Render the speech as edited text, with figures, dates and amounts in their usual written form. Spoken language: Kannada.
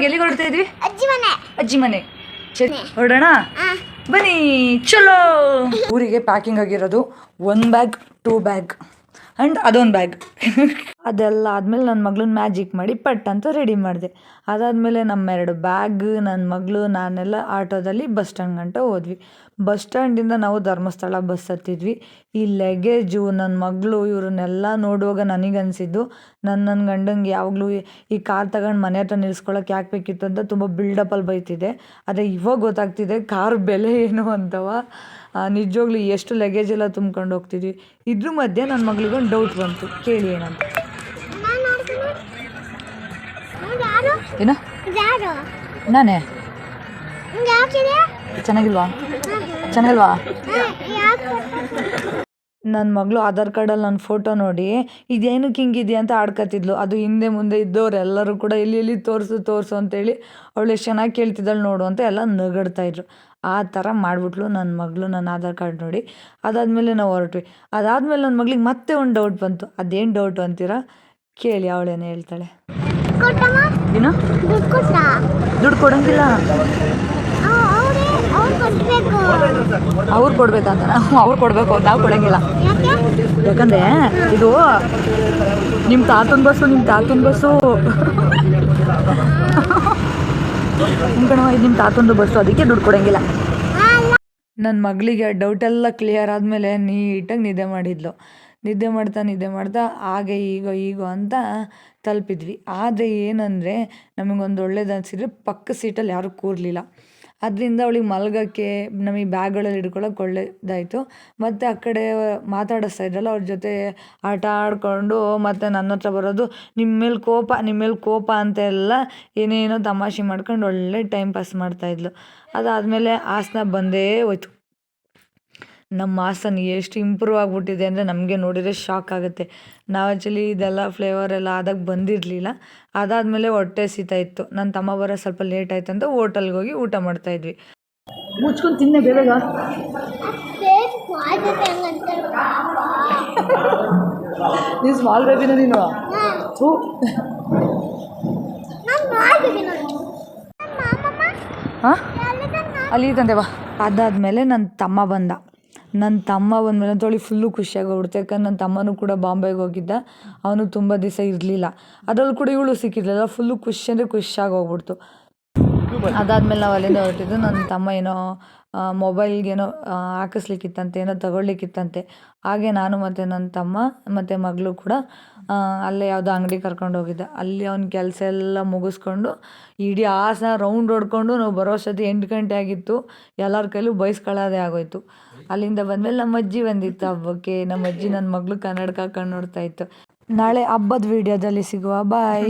ಇವಾಗ ಎಲ್ಲಿಗೆ ಹೊರಡ್ತಾ ಇದ್ವಿ? ಅಜ್ಜಿ ಮನೆ. ಹೊರಡೋಣ ಬನ್ನಿ, ಚಲೋ. ಊರಿಗೆ ಪ್ಯಾಕಿಂಗ್ ಆಗಿರೋದು 1 ಬ್ಯಾಗ್ 2 ಬ್ಯಾಗ್ ಆ್ಯಂಡ್ ಅದೊಂದು ಬ್ಯಾಗ್. ಅದೆಲ್ಲ ಆದಮೇಲೆ ನನ್ನ ಮಗಳನ್ನ ಮ್ಯಾಜಿಕ್ ಮಾಡಿ ಪಟ್ ಅಂತ ರೆಡಿ ಮಾಡಿದೆ. ಅದಾದಮೇಲೆ ನಮ್ಮ 2 ಬ್ಯಾಗ್, ನನ್ನ ಮಗಳು, ನಾನೆಲ್ಲ ಆಟೋದಲ್ಲಿ ಬಸ್ ಸ್ಟ್ಯಾಂಡ್ ಗಂಟ ಹೋದ್ವಿ. ಬಸ್ ಸ್ಟ್ಯಾಂಡಿಂದ ನಾವು ಧರ್ಮಸ್ಥಳ ಬಸ್ ಹತ್ತಿದ್ವಿ. ಈ ಲಗೇಜು, ನನ್ನ ಮಗಳು ಇವ್ರನ್ನೆಲ್ಲ ನೋಡುವಾಗ ನನಗನ್ಸಿದ್ದು, ನನ್ನ ಗಂಡಂಗೆ ಯಾವಾಗಲೂ ಈ ಕಾರ್ ತಗೊಂಡು ಮನೆ ಹತ್ರ ನಿಲ್ಸ್ಕೊಳಕ್ಕೆ ಯಾಕೆ ಬೇಕಿತ್ತು ಅಂತ ತುಂಬ ಬಿಲ್ಡಪ್ಪಲ್ಲಿ ಬೈತಿದ್ದೆ. ಆದರೆ ಇವಾಗ ಗೊತ್ತಾಗ್ತಿದೆ ಕಾರ್ ಬೆಲೆ ಏನು ಅಂತವ. ನಿಜವಾಗ್ಲೂ ಎಷ್ಟು ಲಗೇಜ್ ಎಲ್ಲ ತುಂಬ್ಕೊಂಡು ಹೋಗ್ತಿದ್ವಿ. ಇದ್ರ ಮಧ್ಯೆ ನನ್ನ ಮಗಳಿಗೊಂದು ಡೌಟ್ ಬಂತು, ಕೇಳಿ ಏನಂತ. ಏನು? ನಾನೇ ಚೆನ್ನಾಗಿಲ್ವಾ? ನನ್ನ ಮಗಳು ಆಧಾರ್ ಕಾರ್ಡಲ್ಲಿ ನನ್ನ ಫೋಟೋ ನೋಡಿ ಇದೇನಕ್ಕೆ ಹಿಂಗಿದೆಯಾ ಅಂತ ಆಡ್ಕೊತಿದ್ಲು. ಅದು ಹಿಂದೆ ಮುಂದೆ ಇದ್ದವರೆಲ್ಲರೂ ಕೂಡ ಎಲ್ಲಿ ತೋರಿಸು ಅಂತೇಳಿ ಅವಳು ಎಷ್ಟು ಚೆನ್ನಾಗಿ ಕೇಳ್ತಿದ್ದಾಳೆ ನೋಡು ಅಂತ ಎಲ್ಲ ನಗಡ್ತಾಯಿದ್ರು. ಆ ಥರ ಮಾಡಿಬಿಟ್ಲು ನನ್ನ ಮಗಳು ನನ್ನ ಆಧಾರ್ ಕಾರ್ಡ್ ನೋಡಿ. ಅದಾದಮೇಲೆ ನಾವು ಹೊರಟ್ವಿ. ಅದಾದಮೇಲೆ ನನ್ನ ಮಗಳಿಗೆ ಮತ್ತೆ ಒಂದು ಡೌಟ್ ಬಂತು. ಅದೇನು ಡೌಟು ಅಂತೀರಾ? ಕೇಳಿ, ಅವಳೇನು ಹೇಳ್ತಾಳೆ. ಏನು? ದುಡ್ಡು ಕೊಡೋಂಗಿಲ್ಲ, ಅವ್ರು ಕೊಡ್ಬೇಕಂತ. ಅವ್ರು ಕೊಡಬೇಕು, ನಾವು ಕೊಡೋಂಗಿಲ್ಲ. ಯಾಕಂದರೆ ಇದು ನಿಮ್ಮ ತಾತನ ಬಸ್ಸು ನಿಮ್ಮ ತಾತನ ಬಸ್ಸು, ಅದಕ್ಕೆ ದುಡ್ಡು ಕೊಡೋಂಗಿಲ್ಲ. ನನ್ನ ಮಗಳಿಗೆ ಡೌಟೆಲ್ಲ ಕ್ಲಿಯರ್ ಆದಮೇಲೆ ನೀಟಾಗಿ ನಿದ್ದೆ ಮಾಡ್ತಾ ಹಾಗೆ ಈಗೋ ಅಂತ ತಲುಪಿದ್ವಿ. ಆದರೆ ಏನಂದರೆ ನಮಗೊಂದು ಒಳ್ಳೇದು ಅನಿಸಿದ್ರೆ ಪಕ್ಕ ಸೀಟಲ್ಲಿ ಯಾರೂ ಕೂರಲಿಲ್ಲ. ಅದರಿಂದ ಅವಳಿಗೆ ಮಲಗೋಕ್ಕೆ, ನಮಗೆ ಬ್ಯಾಗ್ಗಳಲ್ಲಿ ಹಿಡ್ಕೊಳ್ಳೋಕೆ ಒಳ್ಳೇದಾಯಿತು. ಮತ್ತು ಆ ಕಡೆ ಮಾತಾಡಿಸ್ತಾ ಇದ್ರಲ್ಲ ಅವ್ರ ಜೊತೆ ಆಟ ಆಡಿಕೊಂಡು ಮತ್ತು ನನ್ನ ಹತ್ರ ಬರೋದು, ನಿಮ್ಮ ಮೇಲೆ ಕೋಪ ಅಂತೆಲ್ಲ ಏನೇನೋ ತಮಾಷೆ ಮಾಡ್ಕೊಂಡು ಒಳ್ಳೆ ಟೈಮ್ ಪಾಸ್ ಮಾಡ್ತಾಯಿದ್ಲು. ಅದಾದಮೇಲೆ ಹಾಸನ ಬಂದೇ ಹೋಯ್ತು. ನಮ್ಮ ಹಾಸನ ಎಷ್ಟು ಇಂಪ್ರೂವ್ ಆಗಿಬಿಟ್ಟಿದೆ ಅಂದರೆ ನಮಗೆ ನೋಡಿದರೆ ಶಾಕ್ ಆಗುತ್ತೆ. ನಾವು ಆ್ಯಕ್ಚುಲಿ ಇದೆಲ್ಲ ಫ್ಲೇವರ್ ಎಲ್ಲ ಆದಾಗ ಬಂದಿರಲಿಲ್ಲ. ಅದಾದಮೇಲೆ ಹೊಟ್ಟೆ ಹಸಿತಾ ಇತ್ತು. ನನ್ನ ತಮ್ಮ ಬರೋ ಸ್ವಲ್ಪ ಲೇಟ್ ಆಯ್ತು ಅಂತ ಹೋಟೆಲ್ಗೆ ಹೋಗಿ ಊಟ ಮಾಡ್ತಾಯಿದ್ವಿ. ಮುಚ್ಕೊಂಡು ತಿನ್ನೆ ಬೇಗ. ನೀನು ಸ್ಮಾಲ್ ಬೇಬಿನ ನೀನು? ಹಾಂ, ಅಲ್ಲಿ ತಂದೆ ಬಾ. ಅದಾದಮೇಲೆ ನನ್ನ ತಮ್ಮ ಬಂದಮೇಲೆ ಅಂತೇಳಿ ಫುಲ್ಲು ಖುಷಿಯಾಗೋಗ್ಬಿಡ್ತು. ಯಾಕಂದ್ರೆ ನನ್ನ ತಮ್ಮನೂ ಕೂಡ ಬಾಂಬೆಗೆ ಹೋಗಿದ್ದ, ಅವನು ತುಂಬ ದಿವಸ ಇರಲಿಲ್ಲ. ಅದರಲ್ಲಿ ಕೂಡ ಇವಳು ಸಿಕ್ಕಿರಲಿಲ್ಲ. ಫುಲ್ಲು ಖುಷಿಯಾಗಿ ಹೋಗ್ಬಿಡ್ತು. ಅದಾದಮೇಲೆ ನಾವು ಅಲ್ಲಿಂದ ಹೊರಟಿದ್ದು. ನನ್ನ ತಮ್ಮ ಏನೋ ಮೊಬೈಲ್ಗೇನೋ ಹಾಕಿಸ್ಲಿಕ್ಕಿತ್ತಂತೆ, ಏನೋ ತಗೊಳ್ಲಿಕ್ಕಿತ್ತಂತೆ. ಹಾಗೆ ನಾನು ಮತ್ತು ನನ್ನ ತಮ್ಮ ಮತ್ತು ಮಗಳು ಕೂಡ ಅಲ್ಲೇ ಯಾವುದೋ ಅಂಗಡಿ ಕರ್ಕೊಂಡು ಹೋಗಿದ್ದೆ. ಅಲ್ಲಿ ಅವ್ನ ಕೆಲಸ ಎಲ್ಲ ಮುಗಿಸ್ಕೊಂಡು ಇಡೀ ಹಾಸನ ರೌಂಡ್ ಹೊಡ್ಕೊಂಡು ನಾವು ಬರೋ ಅಷ್ಟೊತ್ತಿಗೆ 8 ಗಂಟೆ ಆಗಿತ್ತು. ಎಲ್ಲರ ಕೈಲೂ ಬೈಸ್ಕೊಳ್ಳೋದೇ ಆಗೋಯ್ತು. ಅಲ್ಲಿಂದ ಬಂದಮೇಲೆ ನಮ್ಮ ಅಜ್ಜಿ ಬಂದಿತ್ತು ಹಬ್ಬಕ್ಕೆ. ನಮ್ಮ ಅಜ್ಜಿ ನನ್ನ ಮಗಳು ಕನ್ನಡಕ ಹಾಕೊಂಡು ನೋಡ್ತಾಯಿತ್ತು. ನಾಳೆ ಹಬ್ಬದ ವೀಡಿಯೋದಲ್ಲಿ ಸಿಗುವ. ಬಾಯ್.